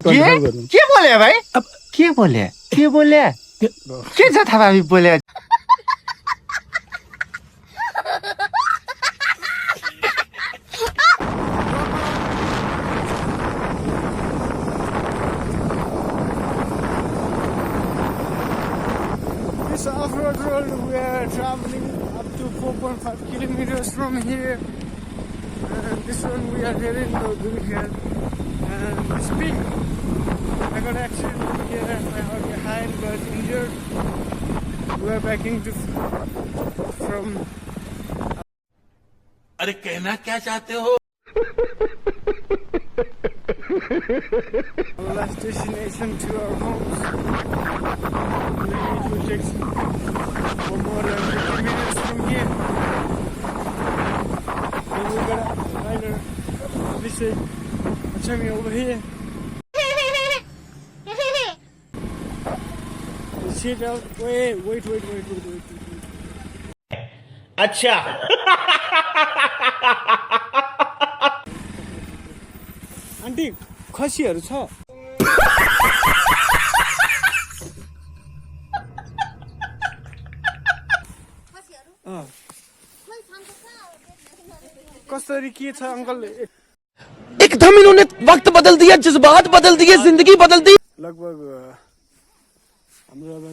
Control गर्नु के बोले भाइ के बोले के जथाभावी बोले This off-road road, we are traveling up to 4.5 kilometers from here. And this one we are heading to Gulkhead. And speed. I got accident over here and my heart behind got injured. We are backing to from अरे कहना क्या चाहते हो our last destination to our homes. We need to take for more than 50 minutes from here. And we got a rider. This is Achami over here. Sit out. Wait. अच्छा aunty खसीहरू छ कसरी के छ अंकल एकदम इन्होंने वक्त बदल दिया जज्बात बदल दिए जिंदगी बदल दी लगभग हाम्रो अब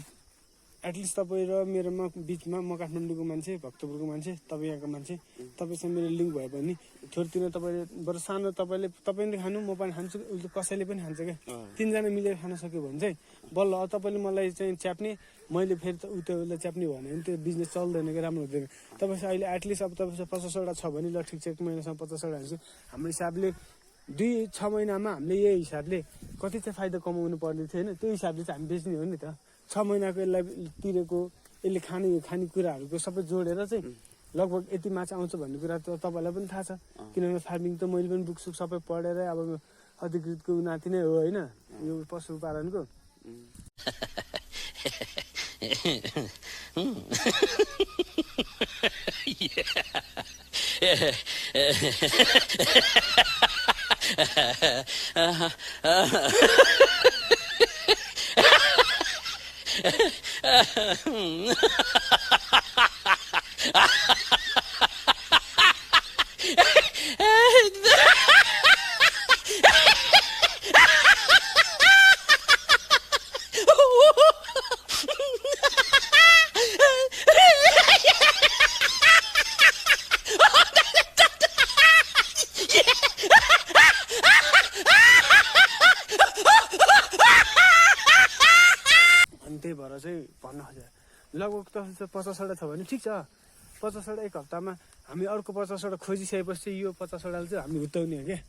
एटलिस्ट तपाईँ र मेरोमा बिचमा म काठमाडौँको मान्छे भक्तपुरको मान्छे तपाईँ यहाँको मान्छे तपाईँसँग मेरो लिङ्क भयो भने थोरतिर तपाईँले बरु सानो तपाईँले खानु म पनि खान्छु उसले कसैले पनि खान्छ क्या तिनजना मिलेर खान सक्यो भने चाहिँ बल्ल तपाईँले मलाई चाहिँ च्याप्ने मैले फेरि उ त्यो उसलाई च्याप्ने भयो भने त्यो बिजनेस चल्दैन क्या राम्रो हुँदैन तपाईँसँग अहिले एटलिस्ट अब तपाईँसँग 50वटा छ भने ल ठिक छ एक महिनासम्म 50वटा हाल्छु हाम्रो हिसाबले 2-6 महिनामा हामीले यही हिसाबले कति चाहिँ फाइदा कमाउनु पर्ने थियो होइन त्यो हिसाबले चाहिँ हामी बेच्ने हो नि त 6 महिनाको यसलाई तिरेको यसले खानेकुराहरूको सबै जोडेर चाहिँ लगभग यति माछा आउँछ भन्ने कुरा त तपाईँलाई पनि थाहा छ किनभने फार्मिङ त मैले पनि बुकसुक सबै पढेर अब अधिकृतको नाति नै हो होइन यो पशुपालनको त्यही भएर चाहिँ भन्न खोजेँ लगभग त 50वटा छ भने ठिक छ 50वटा एक हप्तामा हामी अर्को 50वटा खोजिसकेपछि यो 50वटाले चाहिँ हामी हुत्याउने हो क्या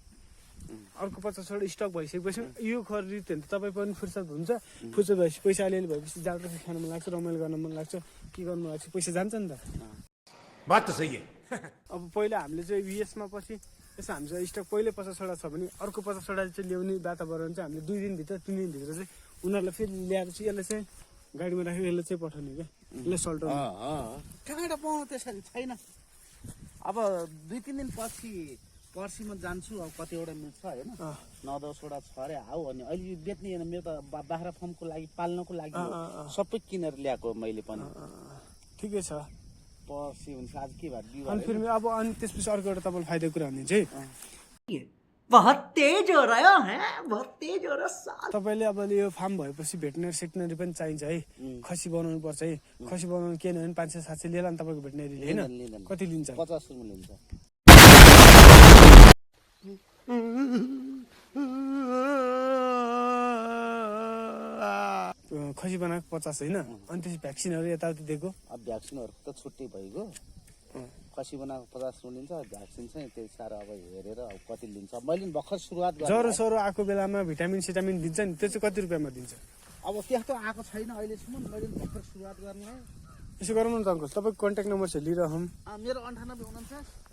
अर्को 50वटा स्टक भइसकेपछि यो खरिद भने तपाईँ पनि फुर्सद हुन्छ फुर्सद भएपछि पैसा अलिअलि भएपछि जाँड खान मन लाग्छ रमाइलो गर्न मन लाग्छ के गर्नु मन लाग्छ पैसा जान्छ नि त बात त सही है अब पहिला हामीले चाहिँ यसमा पछि यसो हामीसँग स्टक पहिल्यै 50वटा छ भने अर्को 50वटा चाहिँ ल्याउने वातावरण चाहिँ हामीले 2 दिनभित्र 3 दिनभित्र चाहिँ उनीहरूलाई फेरि ल्याएर चाहिँ यसलाई चाहिँ गाडीमा राखेर यसलाई चाहिँ पठाउने क्या यसलाई सल्टाउने कहाँबाट पाउनु त्यसरी छैन अब 2-3 दिन पछि पर्सि म जान्छु अब कतिवटा मिल्छ होइन 9-10वटा छ अरे आऊ अनि अहिले बेच्ने होइन मेरो त बाख्रा फार्मको लागि पाल्नको लागि सबै किनेर ल्याएको मैले पनि ठिकै छ पर्सि हुन्छ आज के भयो अनि फेरि अब अनि त्यसपछि अर्को एउटा तपाईँलाई फाइदा कुरा हुने चाहिँ बहुत तेज हो रहा है बहुत तेज हो रहा तपाईँले अब यो फार्म भएपछि भेटनेरी सेक्टनरी पनि चाहिन्छ है खसी बनाउनु पर्छ है खसी बनाउनु के भने 500-700 लिएला नि तपाईँको भेटनेरीले होइन कति लिन्छ 50 रुपियाँ लिन्छ खसी बनाएको 50 होइन अनि त्यसपछि भ्याक्सिनहरू यताउति दिएको अब भ्याक्सिनहरू त छुट्टै भइगयो खसी बनाएको 50 रुपियाँ लिन्छ भ्याक्सिन चाहिँ त्यही साह्रो अब हेरेर अब कति लिन्छ मैले भर्खर सुरुवात गरेँ ज्वरो सरो आएको बेलामा भिटामिन सिटामिन दिन्छ नि त्यो चाहिँ कति रुपियाँमा दिन्छ अब त्यस्तो आएको छैन अहिलेसम्म मैले भर्खर सुरुवात गर्ने यसो गरौँ न त अङ्कल तपाईँको कन्ट्याक्ट नम्बर चाहिँ लिइरहँ मेरो 9849